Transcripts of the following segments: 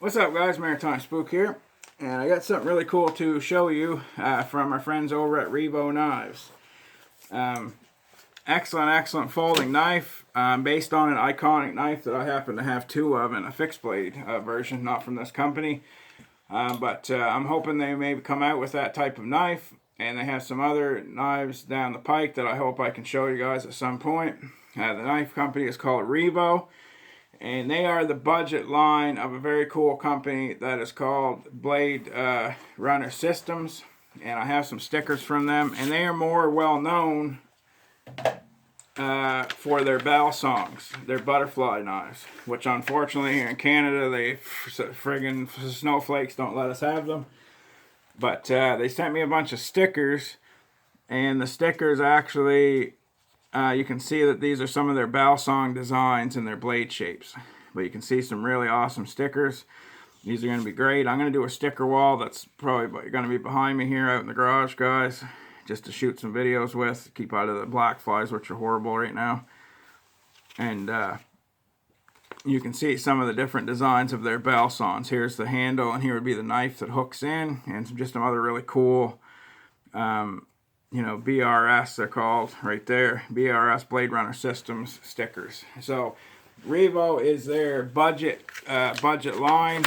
What's up, guys? Maritime Spook here, and I got something really cool to show you from our friends over at Revo Knives. Excellent folding knife, based on an iconic knife that I happen to have two of in a fixed blade version, not from this company. But I'm hoping they maybe come out with that type of knife, and they have some other knives down the pike that I hope I can show you guys at some point. The knife company is called Revo, and they are the budget line of a very cool company that is called Blade Runner Systems, and I have some stickers from them, and they are more well known for their bell songs, their butterfly knives, which unfortunately here in Canada, they friggin' snowflakes don't let us have them. But they sent me a bunch of stickers, and the stickers actually, you can see that these are some of their bell song designs and their blade shapes. But you can see some really awesome stickers. These are going to be great. I'm going to do a sticker wall that's probably going to be behind me here out in the garage, guys, just to shoot some videos with, keep out of the black flies, which are horrible right now. And you can see some of the different designs of their bell songs. Here's the handle, and here would be the knife that hooks in, and just some other really cool, BRS, they're called right there, BRS Blade Runner Systems stickers. So Revo is their budget line.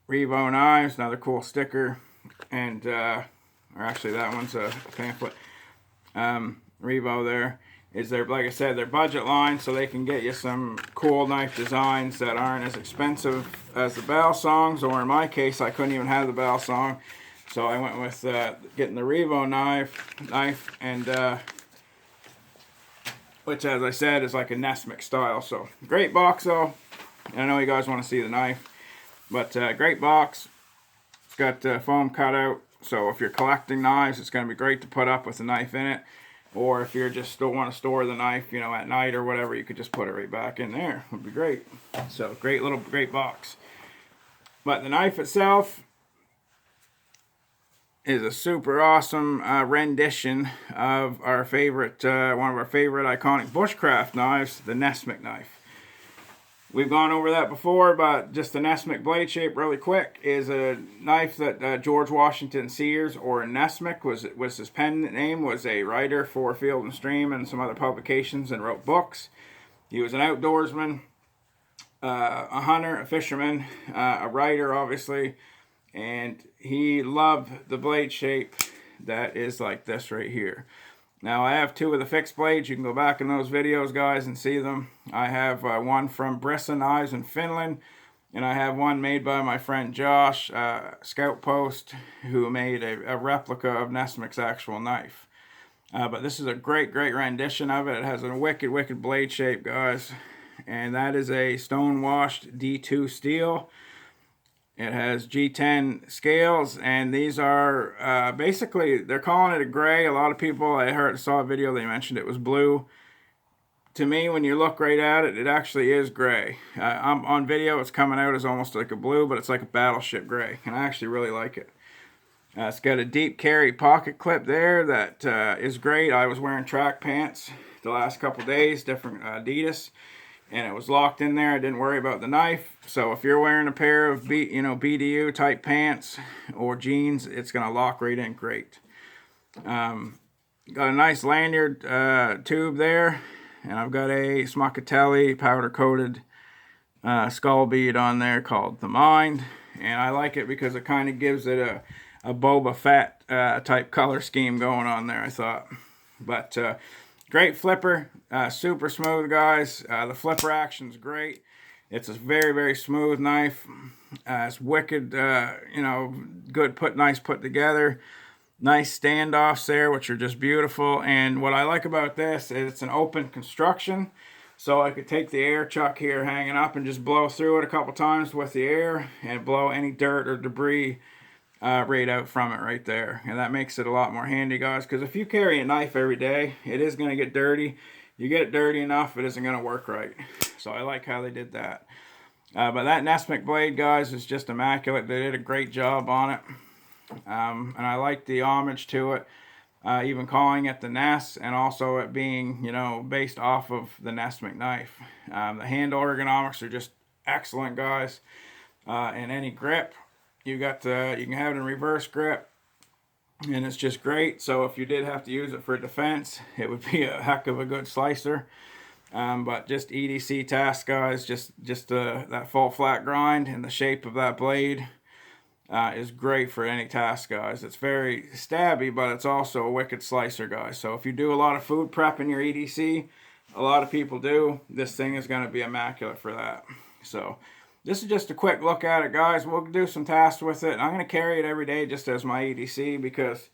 Revo knives, another cool sticker, and or actually that one's a pamphlet. Revo there is their, like I said, their budget line, so they can get you some cool knife designs that aren't as expensive as the bell songs, or in my case, I couldn't even have the bell song, so I went with getting the Revo knife, and which, as I said, is like a Nessmuk style. So great box though. I know you guys want to see the knife, but great box. It's got foam cutout, so if you're collecting knives, it's going to be great to put up with a knife in it. Or if you just still want to store the knife, at night or whatever, you could just put it right back in there. Would be great. So great box. But the knife itself is a super awesome rendition of our favorite, one of our favorite iconic bushcraft knives, the Nessmuk knife. We've gone over that before, but just the Nessmuk blade shape really quick is a knife that George Washington Sears, or Nessmuk was his pen name, was a writer for Field and Stream and some other publications, and wrote books. He was an outdoorsman, a hunter, a fisherman, a writer obviously, and he loved the blade shape that is like this right here. Now I have two of the fixed blades. You can go back in those videos, guys, and see them. I have one from Brissa Knives in Finland, and I have one made by my friend Josh, Scout Post, who made a replica of Nessmuk's actual knife. But this is a great rendition of it. It has a wicked blade shape, guys, and that is a stone-washed D2 steel. It has G10 scales, and these are basically, they're calling it a gray. A lot of people, saw a video, they mentioned it was blue. To me, when you look right at it, it actually is gray. On video, it's coming out as almost like a blue, but it's like a battleship gray, and I actually really like it. It's got a deep carry pocket clip there that is great. I was wearing track pants the last couple days, different Adidas, and it was locked in there. I didn't worry about the knife. So if you're wearing a pair of BDU type pants or jeans, it's going to lock right in great. Got a nice lanyard tube there, and I've got a Smuckatelli powder coated skull bead on there called the Mind, and I like it because it kind of gives it a Boba Fett type color scheme going on there, I thought. But great flipper, super smooth, guys. The flipper action's great. It's a very smooth knife. It's wicked, good, nice put together. Nice standoffs there, which are just beautiful. And what I like about this is it's an open construction, so I could take the air chuck here hanging up and just blow through it a couple times with the air and blow any dirt or debris right out from it right there. And that makes it a lot more handy, guys, because if you carry a knife every day, it is going to get dirty. You get it dirty enough, it isn't going to work right. So I like how they did that. But that Nessmuk blade, guys, is just immaculate. They did a great job on it. And I like the homage to it, even calling it the Ness, and also it being, based off of the Nessmuk knife. The handle ergonomics are just excellent, guys. And any grip, you can have it in reverse grip, and it's just great. So if you did have to use it for defense, it would be a heck of a good slicer. But just EDC task, guys, just that full flat grind and the shape of that blade is great for any task, guys. It's very stabby, but it's also a wicked slicer, guys. So if you do a lot of food prep in your EDC, a lot of people do, this thing is going to be immaculate for that. So this is just a quick look at it, guys. We'll do some tasks with it. I'm going to carry it every day just as my EDC because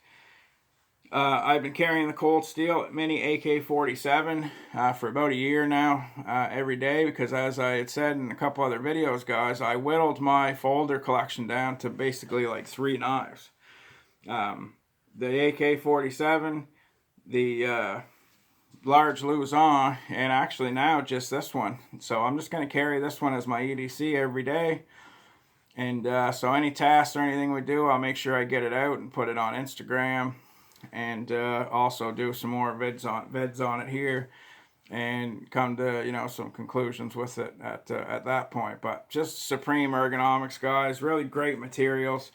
I've been carrying the Cold Steel Mini AK-47 for about a year now, every day, because as I had said in a couple other videos, guys, I whittled my folder collection down to basically like 3 knives. The AK-47, the large Luzon, and actually now just this one. So I'm just going to carry this one as my EDC every day. And so any tasks or anything we do, I'll make sure I get it out and put it on Instagram. And also do some more vids on it here, and come to some conclusions with it at that point. But just supreme ergonomics, guys. Really great materials.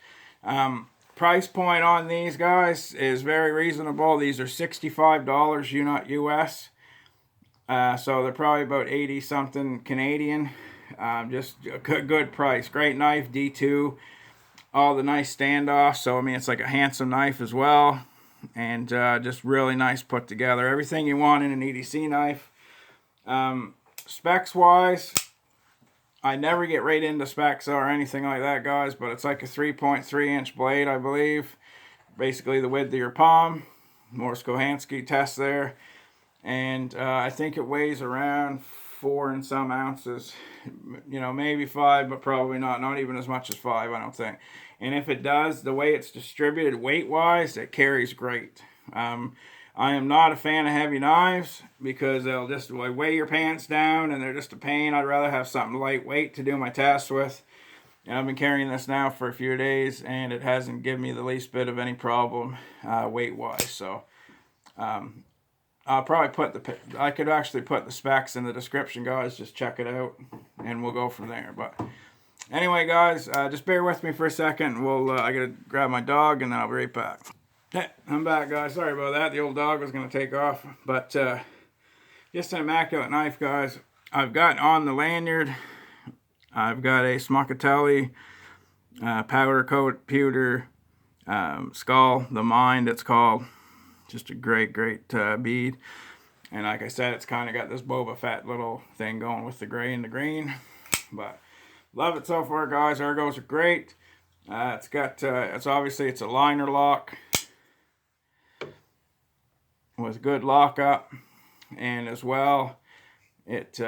Price point on these, guys, is very reasonable. These are $65 US. So they're probably about 80 something Canadian. Just a good price. Great knife, D2. All the nice standoffs. So I mean, it's like a handsome knife as well. And just really nice put together. Everything you want in an EDC knife. Specs wise, I never get right into specs or anything like that, guys, but it's like a 3.3 inch blade, I believe. Basically the width of your palm. Morse Kohansky test there. And I think it weighs around 4 and some ounces. Maybe 5, but probably not even as much as 5, I don't think. And if it does, the way it's distributed weight-wise, it carries great. I am not a fan of heavy knives because they'll just weigh your pants down and they're just a pain. I'd rather have something lightweight to do my tasks with. And I've been carrying this now for a few days, and it hasn't given me the least bit of any problem weight-wise. So I'll probably I could actually put the specs in the description, guys. Just check it out, and we'll go from there. But anyway, guys, just bear with me for a second. I gotta grab my dog, and then I'll be right back. Hey, I'm back, guys. Sorry about that. The old dog was gonna take off, but just an immaculate knife, guys. I've got on the lanyard, I've got a Smuckatelli powder coat pewter skull, the Mind it's called. Just a great bead. And like I said, it's kind of got this Boba Fett little thing going with the gray and the green. But love it so far, guys. Ergos are great. It's obviously a liner lock with good lockup, and as well it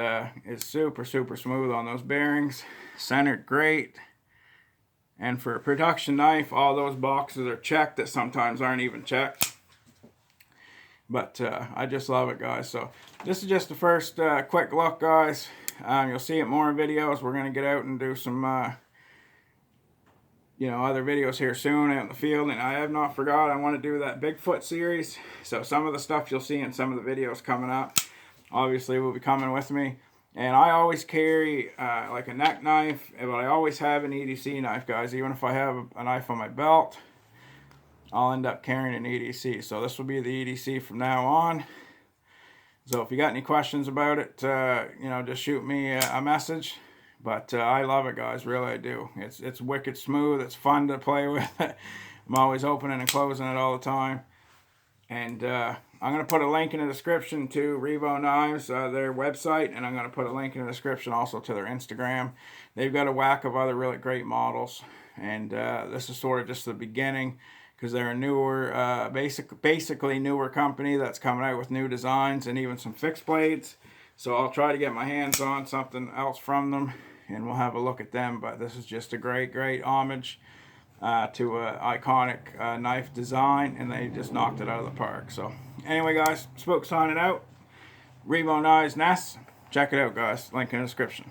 is super smooth on those bearings. Centered great. And for a production knife, all those boxes are checked that sometimes aren't even checked. But I just love it, guys. So this is just the first quick look, guys. You'll see it more in videos. We're going to get out and do some other videos here soon out in the field. And I have not forgot, I want to do that Bigfoot series. So some of the stuff you'll see in some of the videos coming up obviously will be coming with me. And I always carry like a neck knife, but I always have an EDC knife, guys. Even if I have a knife on my belt, I'll end up carrying an EDC. So this will be the EDC from now on. So if you got any questions about it, just shoot me a message. But I love it, guys. Really, I do. It's wicked smooth. It's fun to play with. I'm always opening and closing it all the time. And I'm going to put a link in the description to Revo Knives, their website. And I'm going to put a link in the description also to their Instagram. They've got a whack of other really great models. And this is sort of just the beginning, because they're a newer, basically newer company that's coming out with new designs and even some fixed blades. So I'll try to get my hands on something else from them, and we'll have a look at them. But this is just a great homage to an iconic knife design, and they just knocked it out of the park. So anyway, guys, Spook signing out. Revo Knives, Ness. Check it out, guys. Link in the description.